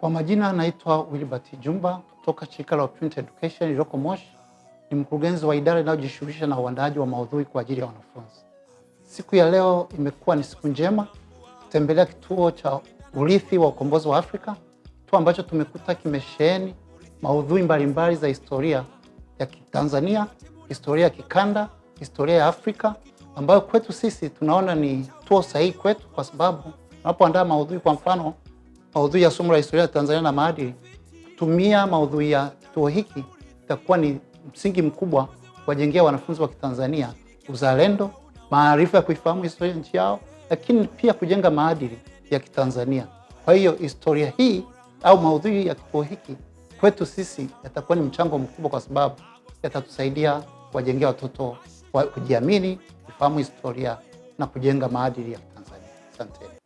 Kwa majina naitwa Wilbert Jumba kutoka shirika la Opportunity Education iliyoko Moshi. Ni mkurugenzi wa idara inayojishughulisha na uandaaji wa maudhui kwa ajili ya wanafunzi. Siku ya leo imekuwa ni siku njema kutembelea kituo cha urithi wa ukombozi wa Afrika, kituo ambacho tumekuta kimesheheni maudhui mbalimbali za historia ya Tanzania, historia ya kikanda, historia ya Afrika, ambayo kwetu sisi tunaona ni kituo sahihi kwetu, kwa sababu tunapoandaa maudhui, kwa mfano maudhui ya somo la historia ya Tanzania na maadili, kutumia maudhui ya kituo hiki itakuwa ni msingi mkubwa kuwajengea wanafunzi wa Kitanzania uzalendo, maarifa ya kuifahamu historia ya nchi yao, lakini pia kujenga maadili ya Kitanzania. Kwa hiyo historia hii au maudhui ya kituo hiki kwetu sisi yatakuwa ni mchango mkubwa, kwa sababu yatatusaidia kuwajengea watoto kujiamini, kufahamu historia na kujenga maadili ya Tanzania. Asante.